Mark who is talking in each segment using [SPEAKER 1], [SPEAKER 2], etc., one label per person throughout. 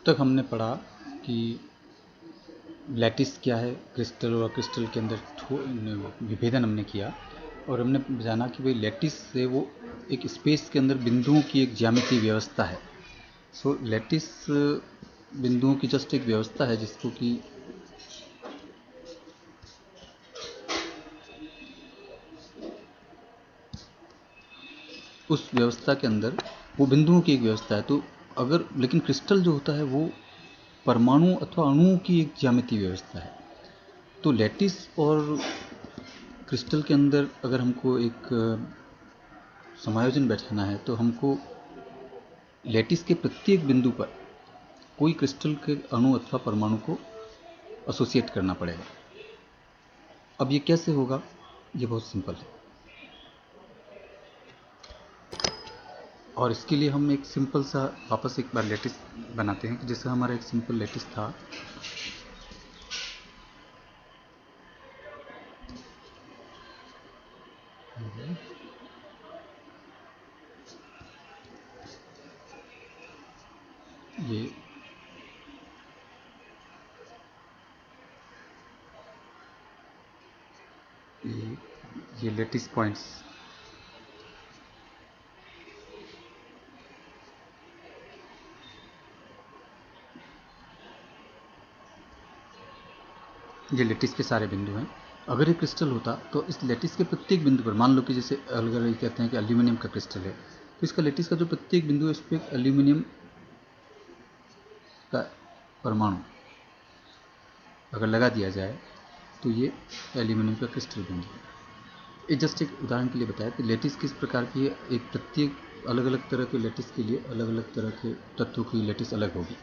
[SPEAKER 1] तक हमने पढ़ा कि लैटिस क्या है, क्रिस्टल और क्रिस्टल के अंदर विभेदन हमने किया और हमने जाना कि भाई लैटिस से वो एक स्पेस के अंदर बिंदुओं की एक ज्यामितीय व्यवस्था है। सो लैटिस बिंदुओं की जस्ट एक व्यवस्था है जिसको कि उस व्यवस्था के अंदर वो बिंदुओं की एक व्यवस्था है। तो अगर लेकिन क्रिस्टल जो होता है वो परमाणु अथवा अणुओं की एक ज्यामितीय व्यवस्था है। तो लैटिस और क्रिस्टल के अंदर अगर हमको एक समायोजन बैठाना है तो हमको लैटिस के प्रत्येक बिंदु पर कोई क्रिस्टल के अणु अथवा परमाणु को एसोसिएट करना पड़ेगा। अब ये कैसे होगा? ये बहुत सिंपल है और इसके लिए हम एक सिंपल सा वापस एक बार लैटिस बनाते हैं कि जैसे हमारा एक सिंपल लैटिस था। ये ये लैटिस पॉइंट्स ये लैटिस के सारे बिंदु हैं। अगर ये क्रिस्टल होता तो इस लैटिस के प्रत्येक बिंदु पर मान लो कि जैसे अगर ये कहते हैं कि एल्यूमिनियम का क्रिस्टल है तो इसका लैटिस का जो प्रत्येक बिंदु है इस पर एल्यूमिनियम का परमाणु अगर लगा दिया जाए तो ये एल्यूमिनियम का क्रिस्टल बन जाए। ये जस्ट एक उदाहरण के लिए बताया कि लैटिस किस प्रकार की है। एक प्रत्येक अलग अलग तरह के लैटिस के लिए अलग अलग तरह के तत्वों की लैटिस अलग होगी।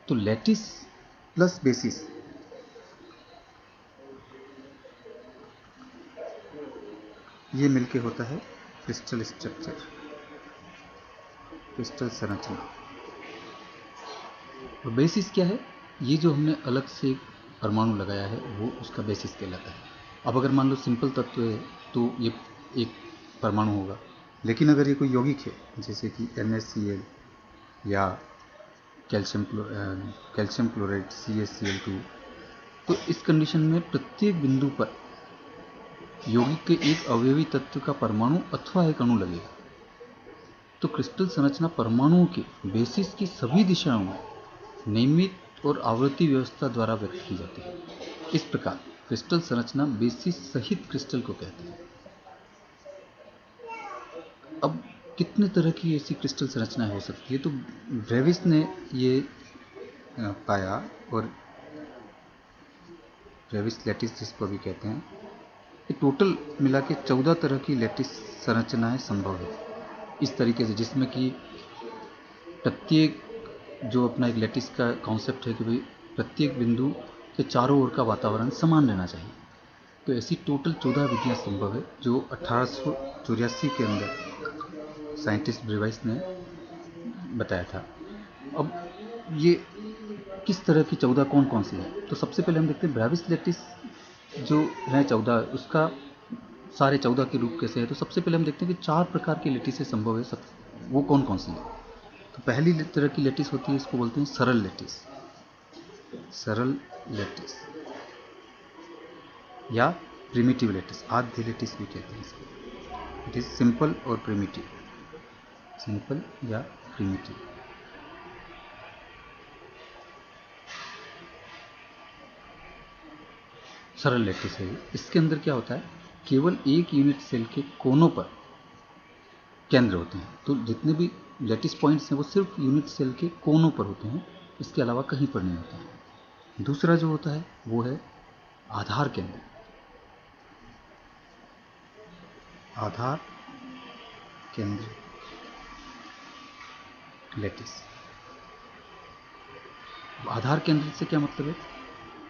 [SPEAKER 1] तो लैटिस प्लस बेसिस ये मिलके होता है क्रिस्टल स्ट्रक्चर, क्रिस्टल संरचना। और बेसिस क्या है? ये जो हमने अलग से परमाणु लगाया है वो उसका बेसिस कहलाता है। अब अगर मान लो सिंपल तत्व है तो ये एक परमाणु होगा, लेकिन अगर ये कोई यौगिक है जैसे कि NaCl या कैल्शियम क्लोराइड CaCl2, तो इस कंडीशन में प्रत्येक बिंदु पर यौगिक के एक अवयवी तत्व का परमाणु अथवा एक अणु लगेगा। तो क्रिस्टल संरचना परमाणुओं के बेसिस की सभी दिशाओं में नियमित और आवृत्ति व्यवस्था द्वारा व्यक्त की जाती है। इस प्रकार क्रिस्टल संरचना बेसिस सहित क्रिस्टल को कहते हैं। अब कितने तरह की ऐसी क्रिस्टल संरचनाएं हो सकती है? तो ब्रेविस ने ये पाया और ब्रेविस लैटिस जिसको भी कहते हैं, ये टोटल मिला के 14 तरह की लैटिस संरचनाएं संभव है इस तरीके से, जिसमें कि प्रत्येक जो अपना एक लैटिस का कॉन्सेप्ट है कि भाई प्रत्येक बिंदु के चारों ओर का वातावरण समान रहना चाहिए। तो ऐसी टोटल 14 विधियां संभव है जो 1884 के अंदर साइंटिस्ट ब्रेविस ने बताया था। अब ये किस तरह की 14 कौन कौन सी है? तो सबसे पहले हम देखते हैं ब्रेविस लैटिस जो है 14, उसका सारे 14 के रूप कैसे है। तो सबसे पहले हम देखते हैं कि 4 प्रकार की लैटिस संभव है। सब वो कौन कौन सी है? तो पहली तरह की लैटिस होती है, इसको बोलते हैं सरल लैटिस, सरल लैटिस या प्रिमिटिव लैटिस, आद्य लैटिस भी कहते हैं इसको। इट इज सिंपल और प्रिमिटिव, सिंपल या प्रिमिटिव। सरल लैटिस है। इसके अंदर क्या होता है, केवल एक यूनिट सेल के कोनों पर केंद्र होते हैं। तो जितने भी लैटिस पॉइंट्स हैं वो सिर्फ यूनिट सेल के कोनों पर होते हैं, इसके अलावा कहीं पर नहीं होते हैं। दूसरा जो होता है वो है आधार केंद्र, आधार केंद्र लैटिस। आधार केंद्र से क्या मतलब है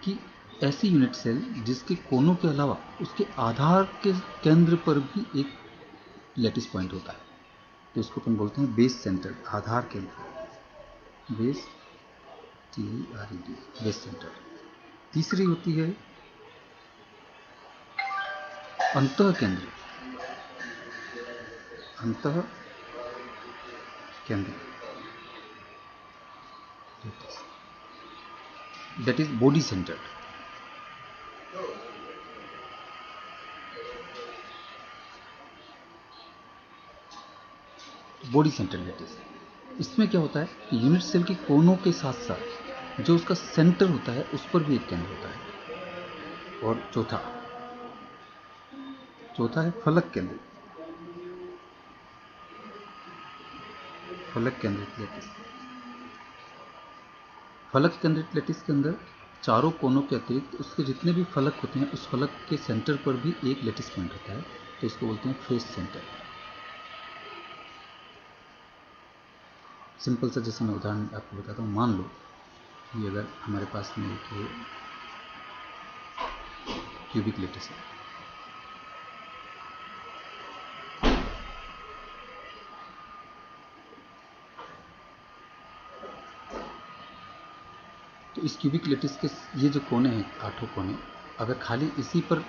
[SPEAKER 1] कि ऐसी यूनिट सेल जिसके कोनों के अलावा उसके आधार के केंद्र पर भी एक लैटिस पॉइंट होता है। तो इसको अपन बोलते हैं बेस सेंटर, आधार केंद्र, बेस TERED, बेस सेंटर। तीसरी होती है अंतः केंद्र, अंतः केंद्र। That is body centred. Body centred lattice, इसमें क्या होता है कि यूनिट सेल के कोनों के साथ साथ जो उसका सेंटर होता है उस पर भी एक केंद्र होता है। और चौथा है फलक केंद्रित। फलक केंद्रित लैटिस, फलक केंद्रित लैटिस के अंदर चारों कोनों के अतिरिक्त उसके जितने भी फलक होते हैं उस फलक के सेंटर पर भी एक लैटिस पॉइंट होता है, तो इसको बोलते हैं फेस सेंटर। सिंपल सा जैसे मैं उदाहरण आपको बताता हूँ, मान लो कि अगर हमारे पास में एक क्यूबिक लैटिस है, तो इस क्यूबिक लैटिस के ये जो कोने हैं, 8 कोने, अगर खाली इसी पर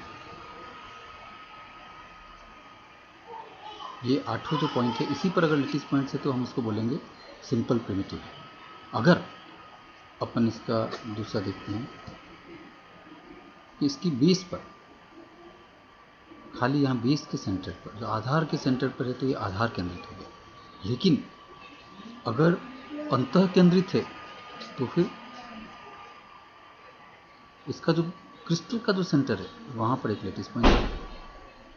[SPEAKER 1] ये 8 जो पॉइंट है इसी पर अगर लैटिस पॉइंट्स है तो हम इसको बोलेंगे सिंपल प्रिमिटिव। अगर अपन इसका दूसरा देखते हैं कि इसकी बेस पर, खाली यहाँ बेस के सेंटर पर, जो आधार के सेंटर पर है, तो ये आधार केंद्रित हो गया। लेकिन अगर अंतः केंद्रित है तो फिर इसका जो क्रिस्टल का जो सेंटर है वहाँ पर एक लैटिस पॉइंट है।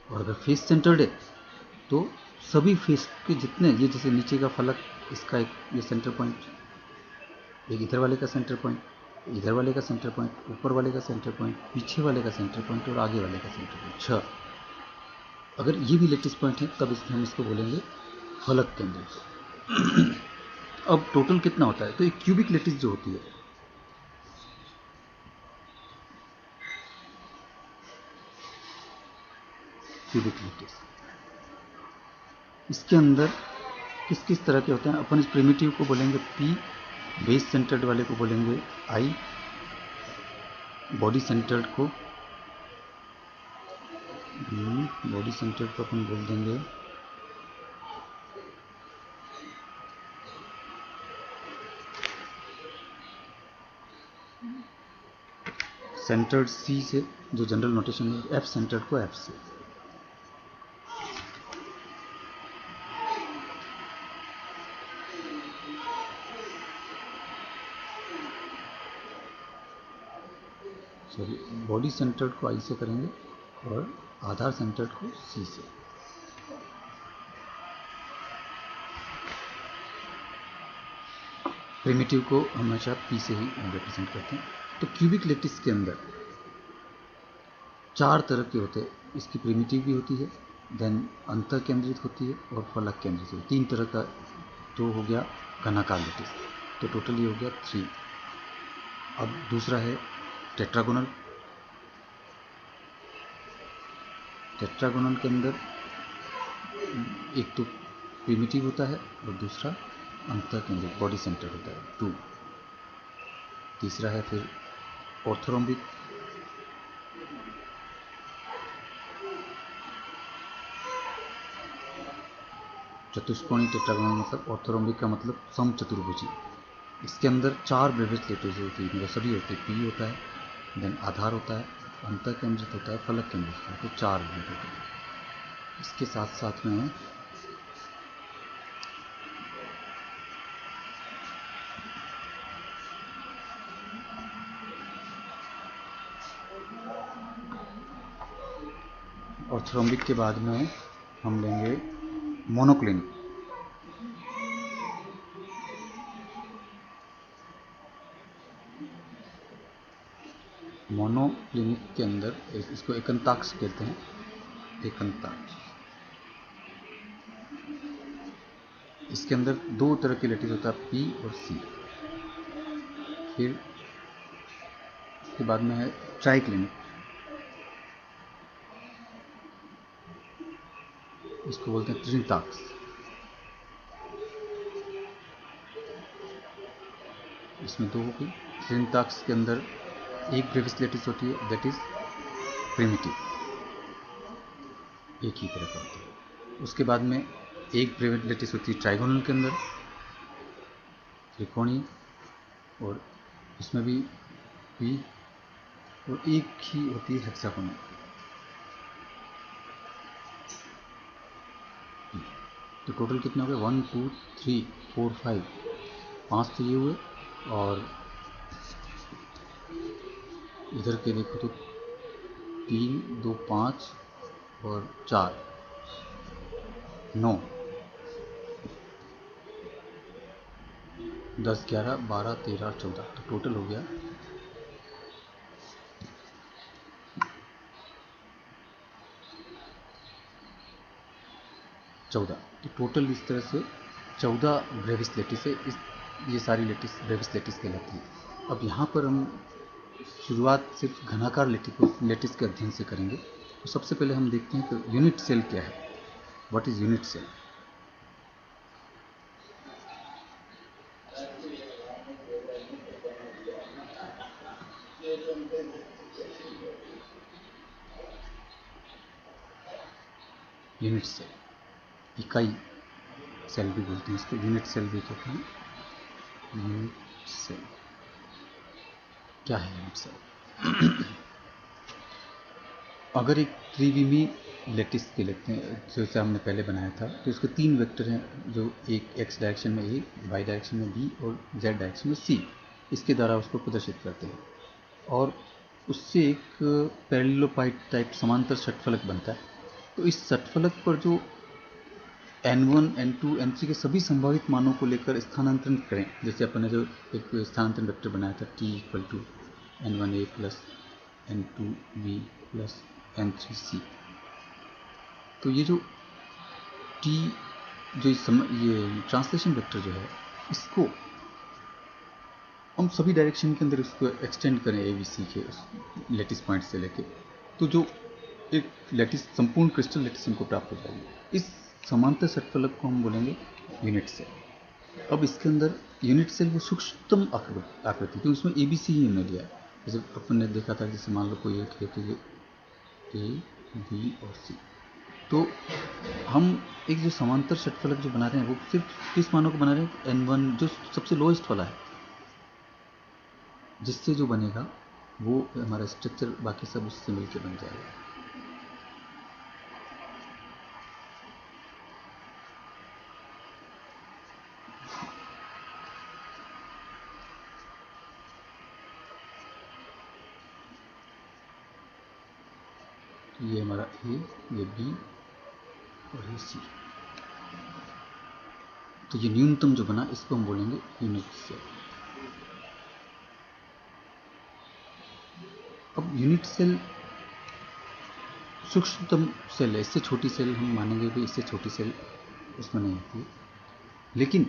[SPEAKER 1] और अगर फेस सेंटर्ड है तो सभी फेस के जितने, ये जैसे नीचे का फलक, इसका एक ये सेंटर पॉइंट, एक इधर वाले का सेंटर पॉइंट, इधर वाले का सेंटर पॉइंट, ऊपर वाले का सेंटर पॉइंट, पीछे वाले का सेंटर पॉइंट और आगे वाले का सेंटर पॉइंट, 6। अगर ये भी लैटिस पॉइंट है तब इसमें हम इसको बोलेंगे फलक केंद्रित। अब टोटल कितना होता है, तो एक क्यूबिक लैटिस जो होती है, क्यूबिक लैटिस, इसके अंदर किस किस तरह के होते हैं। अपन इस प्रिमिटिव को बोलेंगे P, बेस सेंटर्ड वाले को बोलेंगे I, बॉडी सेंटर्ड को अपन बोल देंगे सेंटर्ड C से, जो जनरल नोटेशन है, F सेंटर्ड को F से। सॉरी, बॉडी सेंटर्ड को I से करेंगे और आधार सेंटर्ड को C से। प्रिमिटिव को हमेशा P से ही रिप्रेजेंट करते हैं। तो क्यूबिक लैटिस के अंदर 4 तरह के होते हैं। इसकी प्रिमिटिव भी होती है, देन अंतर केंद्रित होती है और फलक केंद्रित होती है। 3 तरह का तो हो गया घनाकार लैटिस, तो टोटल ये हो गया 3। अब दूसरा है टेट्रागोनल। टेट्रागोनल के अंदर एक तो प्रिमिटिव होता है और दूसरा अंतर केंद्रित बॉडी सेंटर होता है, 2। तीसरा है फिर ऑर्थोरोम्बिक। चतुष्कोणीय टेट्रागोनल मतलब ऑर्थोरोम्बिक का मतलब समचतुर्भुजी। इसके अंदर 4 ब्रेविस लैटिस होती है, मतलब सभी होती है। P होता है, देन आधार होता है, अंतर केंद्रित होता है, फलक केंद्रित होता है, तो 4 ब्रेविस होते हैं। इसके साथ साथ में ऑर्थोरोम्बिक के बाद में हम लेंगे मोनोक्लिनिक। मोनोक्लिनिक के अंदर इसको एकंताक्ष कहते हैं, एकंताक्ष। इसके अंदर 2 तरह के लैटिस होता है, P और C। फिर इसके बाद में है ट्राइक्लिनिक, इसको बोलते हैं त्रिताक्ष। इसमें 2 हो गई। त्रिताक्ष के अंदर एक ब्रेविस लैटिस होती है, दैट इज प्रिमिटिव, एक ही तरह का होता है। उसके बाद में एक ब्रेविस लैटिस होती है ट्राइगोनल के अंदर, त्रिकोणीय, और इसमें भी बी और एक ही होती है हेक्सागोनल। तो टोटल कितने हो गए? 1 2 3 4 5, 5 तो ये हुए, और इधर के देखो तो 3 2 5 और 4 9 10 11 12 13 14, तो टोटल हो गया 14। तो टोटल इस तरह से 14 ब्रेविस लेटिस है। ये सारी लेटिस ब्रेविस लेटिस कहलाती है। अब यहाँ पर हम शुरुआत सिर्फ घनाकार लेटिस के अध्ययन से करेंगे। तो सबसे पहले हम देखते हैं कि यूनिट सेल क्या है। What is unit cell? Unit cell, इकाई सेल भी बोलते हैं इसको, यूनिट सेल भी कहते हैं। यूनिट सेल क्या है? यूनिट सेल अगर एक त्रिविमी लेटिस के लेते हैं जैसे हमने पहले बनाया था, तो इसके 3 वेक्टर हैं, जो एक एक्स डायरेक्शन में ए, वाई डायरेक्शन में बी और जेड डायरेक्शन में सी, इसके द्वारा उसको प्रदर्शित करते हैं। और उससे एक पैरेललोपाइड टाइप समांतर षटफलक बनता है। तो इस षटफलक पर जो n1 n2 n3 के सभी संभावित मानों को लेकर स्थानांतरण करें, जैसे अपन ने जो एक स्थानांतरण वेक्टर बनाया था t equal to n1a plus n2b plus n3c, तो ये जो t जो ये ट्रांसलेशन वेक्टर जो है, इसको हम सभी डायरेक्शन के अंदर इसको एक्सटेंड करें ए बी सी के लेटिस पॉइंट से लेके, तो जो एक लेटिस संपूर्ण क्रिस्टल लेटिस हमको प्राप्त हो जाएगी। इस समांतर षटफलक को हम बोलेंगे यूनिट सेल। अब इसके अंदर यूनिट सेल वो सूक्ष्मतम आकृति, तो इसमें ए बी सी ही हमने लिया है। जैसे अपन ने देखा था, जैसे मान लो कोई एक है तो ये ए बी और सी, तो हम एक जो समांतर षटफलक जो बना रहे हैं वो सिर्फ किस मानों को बना रहे हैं? n1 जो सबसे लोएस्ट वाला है, जिससे जो बनेगा वो हमारा स्ट्रक्चर बाकी सब उससे मिलकर बन जाएगा। ये हमारा ए, ये बी और ये सी, तो ये न्यूनतम जो बना इसको हम बोलेंगे यूनिट सेल। अब यूनिट सेल सूक्ष्मतम सेल है, इससे छोटी सेल हम मानेंगे कि इससे छोटी सेल उसमें नहीं होती है। लेकिन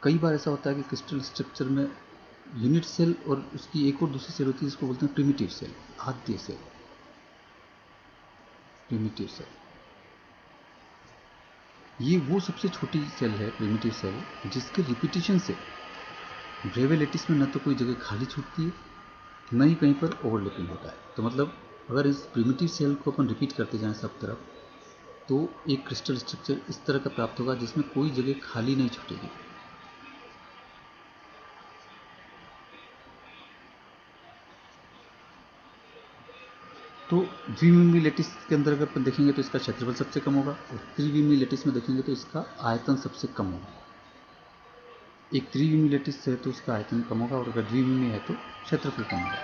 [SPEAKER 1] कई बार ऐसा होता है कि क्रिस्टल स्ट्रक्चर में यूनिट सेल और उसकी एक और दूसरी सेल होती है, इसको बोलते हैं प्रिमिटिव सेल, आद्य सेल, प्रिमिटिव सेल। ये वो सबसे छोटी सेल है, प्रिमिटिव सेल, जिसके रिपीटिशन से ब्रेविलेटिस में न तो कोई जगह खाली छूटती है, न ही कहीं पर ओवरलैपिंग होता है। तो मतलब अगर इस प्रिमिटिव सेल को अपन रिपीट करते जाएं सब तरफ, तो एक क्रिस्टल स्ट्रक्चर इस तरह का प्राप्त होगा जिसमें कोई जगह खाली नहीं छूटेगी। तो द्विविमी लेटिस के अंदर अगर अपन देखेंगे तो इसका क्षेत्रफल सबसे कम होगा, और त्रिविमी लेटिस में देखेंगे तो इसका आयतन सबसे कम होगा। एक त्रिविमी लेटिस है तो उसका आयतन कम होगा, और अगर द्विविमी है तो क्षेत्रफल कम होगा।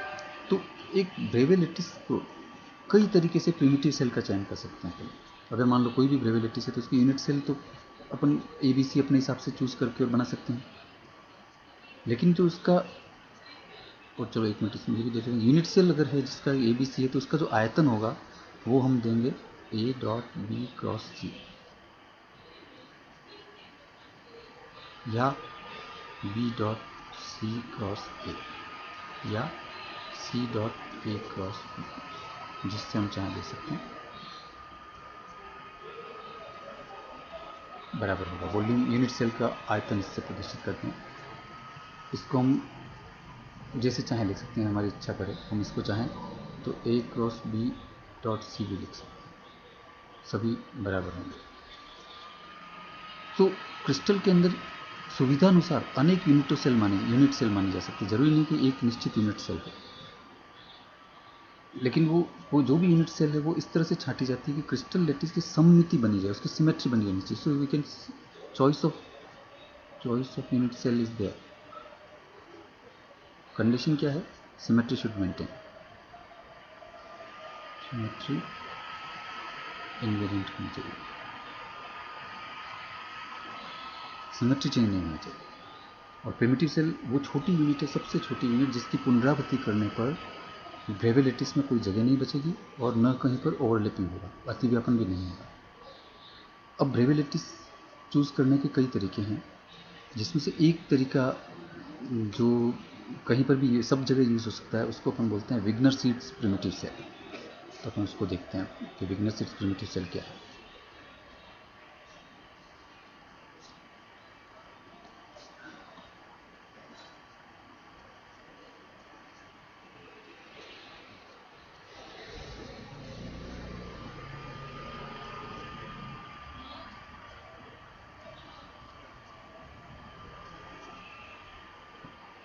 [SPEAKER 1] तो एक ब्रेविलेटिस को कई तरीके से प्रिमिटिव सेल का चयन कर सकते हैं। अगर मान लो कोई भी ब्रेविलेटिस है तो उसकी यूनिट सेल तो अपन ए बी सी अपने हिसाब से चूज करके और बना सकते हैं। लेकिन जो उसका, और चलो एक मिनट इसमें ये भी देख रहे हैं, यूनिट सेल अगर है जिसका ए बी सी है तो उसका जो आयतन होगा वो हम देंगे A dot B cross C, या B dot C cross A, या C dot A cross B, जिससे हम चाहे दे सकते हैं, बराबर होगा। वॉल्यूम यूनिट सेल का आयतन इससे प्रदर्शित करते हैं। इसको हम जैसे चाहें लिख सकते हैं, हमारी इच्छा करे हम इसको चाहें तो ए क्रॉस बी डॉट सी भी लिख सकते हैं, सभी बराबर होंगे। तो क्रिस्टल के अंदर सुविधा अनुसार अनेक यूनिट सेल मानी जा सकती है। जरूरी नहीं कि एक निश्चित यूनिट सेल है, लेकिन वो जो भी यूनिट सेल है वो इस तरह से छांटी जाती है कि क्रिस्टल लैटिस की सममिति बनी जाए, उसकी सिमेट्री बनी जानी चाहिए। So we can choice of unit cell is there. Condition क्या है? Symmetry should maintain, symmetry invariant होनी चाहिए, सिमेट्री चेंज नहीं होना चाहिए। और प्रिमिटिव सेल वो छोटी यूनिट है, सबसे छोटी यूनिट, जिसकी पुनरावृत्ति करने पर ब्रेवे लैटिस में कोई जगह नहीं बचेगी और न कहीं पर ओवरलैपिंग होगा, अतिव्यापन भी नहीं होगा। अब ब्रेवे लैटिस चूज़ करने के कई तरीके हैं, जिसमें से एक तरीका जो कहीं पर भी सब जगह यूज़ हो सकता है, उसको अपन बोलते हैं विग्नर सीड्स प्रिमिटिव सेल। तो अपन उसको देखते हैं कि विग्नर सीड्स प्रिमिटिव सेल क्या है।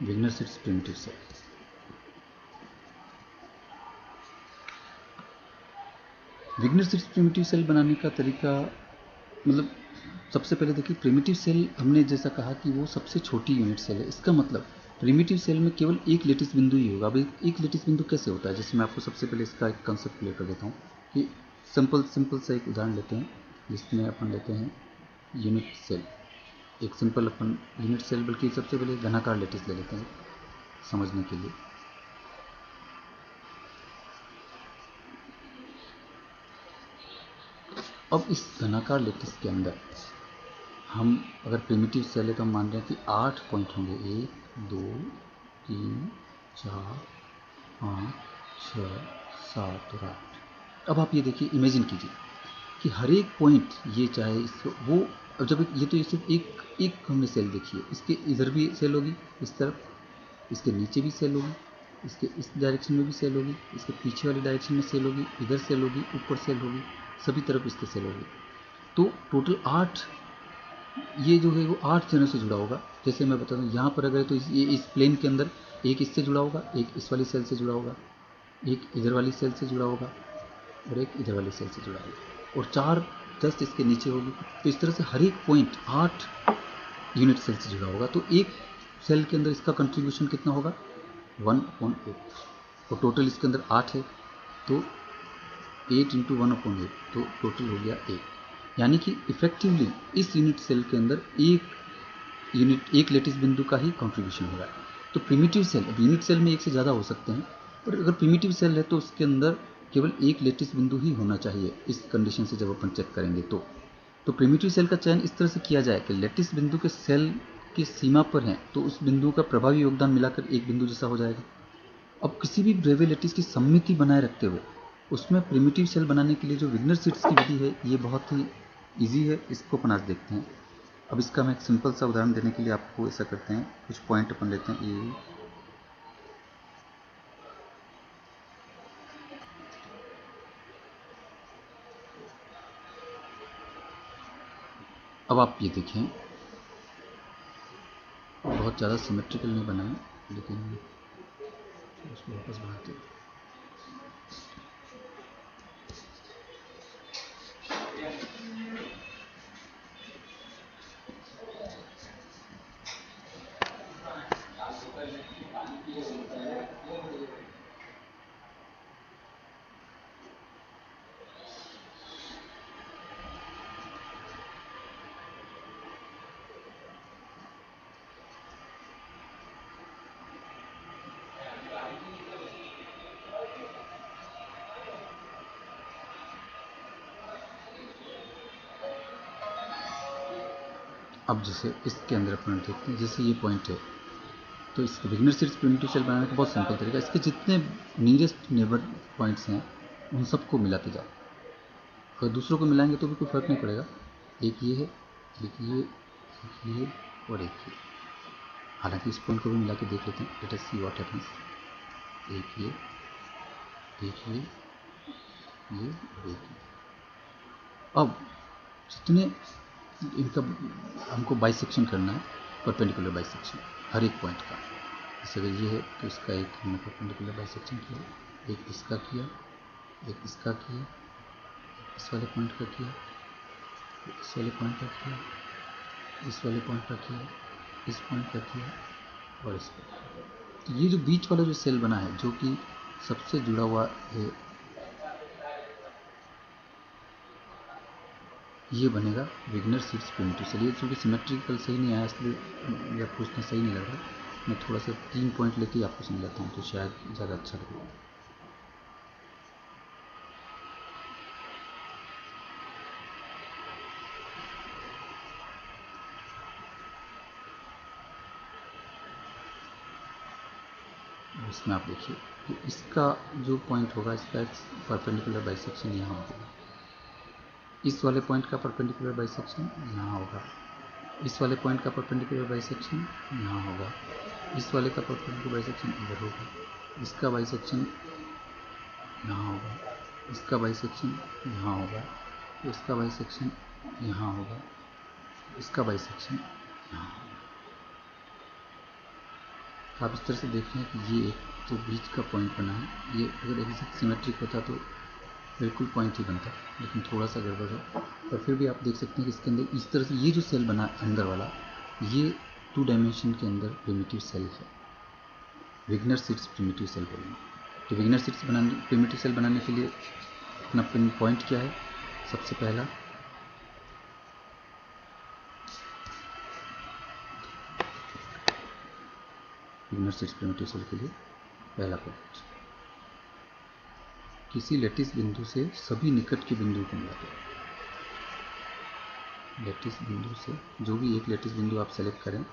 [SPEAKER 1] विग्नर seeds primitive cell. विग्नर seeds primitive cell बनाने का तरीका, मतलब सबसे पहले देखिए, प्रिमिटिव सेल हमने जैसा कहा कि वो सबसे छोटी यूनिट सेल है। इसका मतलब प्रिमिटिव सेल में केवल एक लेटिस बिंदु ही होगा। अब एक लेटिस बिंदु कैसे होता है, जैसे मैं आपको सबसे पहले इसका एक कंसेप्ट क्लियर कर देता हूँ कि सिंपल सा एक उदाहरण लेते हैं, जिसमें अपन लेते हैं यूनिट सेल। एक सिंपल अपन यूनिट सेल, बल्कि सबसे पहले घनाकार लेटिस ले लेते हैं समझने के लिए। अब इस घनाकार लेटिस के अंदर हम अगर प्रिमिटिव सेल है तो हम मान रहे हैं कि 8 पॉइंट होंगे, 1 2 3 4 5 6 7 और 8। अब आप ये देखिए, इमेजिन कीजिए कि हर एक पॉइंट, ये चाहे इस वो, अब जब ये तो ये सिर्फ एक हमने सेल देखी है, इसके इधर भी सेल होगी, इस तरफ, इसके नीचे भी सेल होगी, इसके इस डायरेक्शन में भी सेल होगी, इसके पीछे वाली डायरेक्शन में सेल होगी, इधर सेल होगी, ऊपर सेल होगी, सभी तरफ इसके सेल होगी। तो टोटल 8, ये जो है वो 8 जनों से जुड़ा होगा। जैसे मैं बता दूँ, यहाँ पर अगर तो ये इस प्लेन के अंदर एक इससे जुड़ा होगा, एक इस वाली सेल से जुड़ा होगा, एक इधर वाली सेल से जुड़ा होगा और एक इधर वाली सेल से जुड़ा होगा, और 4 जस्ट इसके नीचे होगी। तो इस तरह से हर एक पॉइंट 8 यूनिट सेल से जुड़ा होगा। तो एक सेल के अंदर इसका कंट्रीब्यूशन कितना होगा? 1/8। और टोटल इसके अंदर 8 है, तो 8 × 1/8, तो टोटल हो गया 1। यानी कि इफेक्टिवली इस यूनिट सेल के अंदर एक लेटिस बिंदु का ही कंट्रीब्यूशन हो रहा है। तो प्रिमिटिव सेल, अब यूनिट सेल में एक से ज़्यादा हो सकते हैं, पर अगर प्रिमिटिव सेल है तो उसके अंदर केवल एक लेटिस बिंदु ही होना चाहिए। इस कंडीशन से जब अपन चेक करेंगे तो प्रिमिटिव सेल का चयन इस तरह से किया जाए कि लेटिस बिंदु के सेल की सीमा पर हैं, तो उस बिंदु का प्रभावी योगदान मिलाकर एक बिंदु जैसा हो जाएगा। अब किसी भी ब्रेवे लैटिस की सममिति बनाए रखते हुए उसमें प्रिमिटिव सेल बनाने के लिए जो विग्नर सीड्स की विधि है, ये बहुत ही ईजी है। इसको अपन आज देखते हैं। अब इसका मैं एक सिंपल सा उदाहरण देने के लिए आपको ऐसा करते हैं, कुछ पॉइंट अपन लेते हैं ए, अब आप ये देखें, बहुत ज़्यादा सिमेट्रिकल नहीं बनाए, लेकिन उसको वापस बढ़ाते हैं। अब जैसे इसके अंदर अपन देखते हैं, जैसे ये पॉइंट है, तो इस विग्नर सीड्स प्रिमिटिव सेल बनाने का बहुत सिंपल तरीका, इसके जितने नियरेस्ट नेबर पॉइंट्स हैं उन सबको मिलाते जाओ। अगर दूसरों को मिलाएंगे तो भी कोई फ़र्क नहीं पड़ेगा। एक ये है, एक ये और एक ये। हालांकि इस पॉइंट को भी मिला के देख लेते हैं, let us see what happens. एक ये और एक ये। अब जितने इनका हमको बाइसेक्शन करना है, परपेंडिकुलर बाइसेक्शन हर एक पॉइंट का। जैसे अगर ये है तो इसका एक हमने परपेंडिकुलर बाइसेक्शन किया, एक इसका किया, एक इसका किया, इस वाले पॉइंट का किया, इस वाले पॉइंट का किया, इस वाले पॉइंट का किया, इस पॉइंट का किया और इस पर। तो ये जो बीच वाला जो सेल बना है जो कि सबसे जुड़ा हुआ है, ये बनेगा विग्नर सीड्स प्रिमिटिव सेल। ये चूँकि सिमेट्रिकल सही नहीं आया इसलिए या पूछना सही नहीं लग रहा, मैं थोड़ा सा 3 पॉइंट लेके आपको समझाता हूँ तो शायद ज़्यादा अच्छा लगेगा। इसमें आप देखिए कि इसका जो पॉइंट होगा इसका परपेंडिकुलर बाइसेक्शन यहाँ होगा, इस वाले पॉइंट का परपेंडिकुलर बाइसेक्शन यहाँ होगा, इस वाले पॉइंट का परपेंडिकुलर बाइसेक्शन यहाँ होगा, इस वाले का परपेंडिकुलर बाइसेक्शन इधर होगा, इसका बाइसेक्शन यहाँ होगा, इसका बाइसेक्शन यहाँ होगा, इसका बाइसेक्शन यहाँ होगा, इसका बाइसेक्शन यहाँ होगा। आप इस तरह से देख रहे हैं कि ये एक तो बीच का पॉइंट बना है। ये अगर एग्जैक्ट सिमेट्रिक होता तो बिल्कुल पॉइंट ही बनता, लेकिन थोड़ा सा गड़बड़ है। पर फिर भी आप देख सकते हैं कि इसके अंदर इस तरह से ये जो सेल बना है अंदर वाला, ये 2 डायमेंशन के अंदर प्रिमिटिव सेल है, विग्नर सीड्स प्रिमिटिव सेल बोलेंगे। तो विग्नर सीड्स बनाने, प्रिमिटिव सेल बनाने के लिए अपना पिन पॉइंट क्या है? सबसे पहला विग्नर सीड्स प्रिमिटिव सेल के लिए पहला पॉइंट, किसी लैटिस बिंदु से सभी निकट के बिंदु को मिलाते हैं। लैटिस बिंदु से जो भी एक लैटिस बिंदु आप सेलेक्ट करें,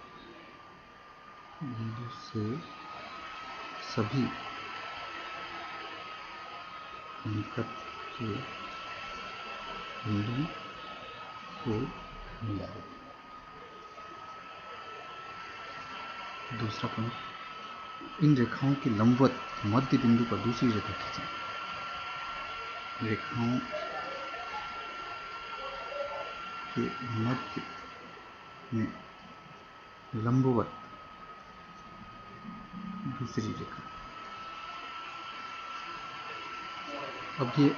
[SPEAKER 1] बिंदु से सभी निकट के बिंदु को मिला दें। दूसरा पॉइंट, इन रेखाओं के लंबवत मध्य बिंदु पर दूसरी रेखा खींचें। रेखाओं के मध्य में लंबवत दूसरी रेखा। अब ये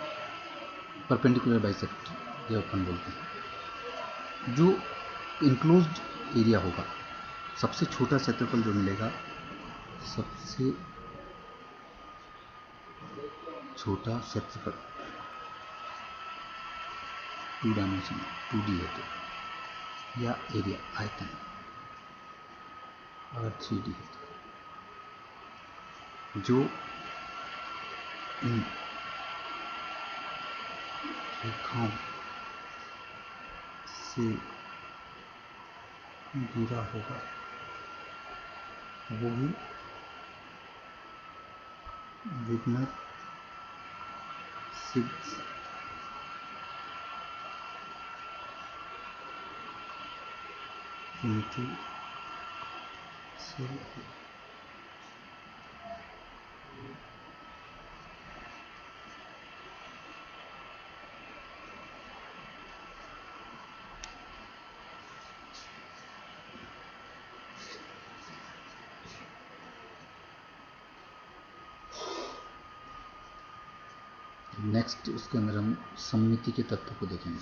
[SPEAKER 1] परपेंडिकुलर बाइसेक्ट ये अपन बोलते हैं। जो इंक्लोज्ड एरिया होगा, सबसे छोटा क्षेत्रफल जो मिलेगा, सबसे छोटा क्षेत्रफल 2 डायमेंशन 2D है तो, या एरिया आयतन अगर 3D है तो, जो इन रेखाओं से घिरा होगा वो भी विग्नर सीड्स प्रिमिटिव सेल। नेक्स्ट उसके अंदर हम सममिति के तत्व को देखेंगे।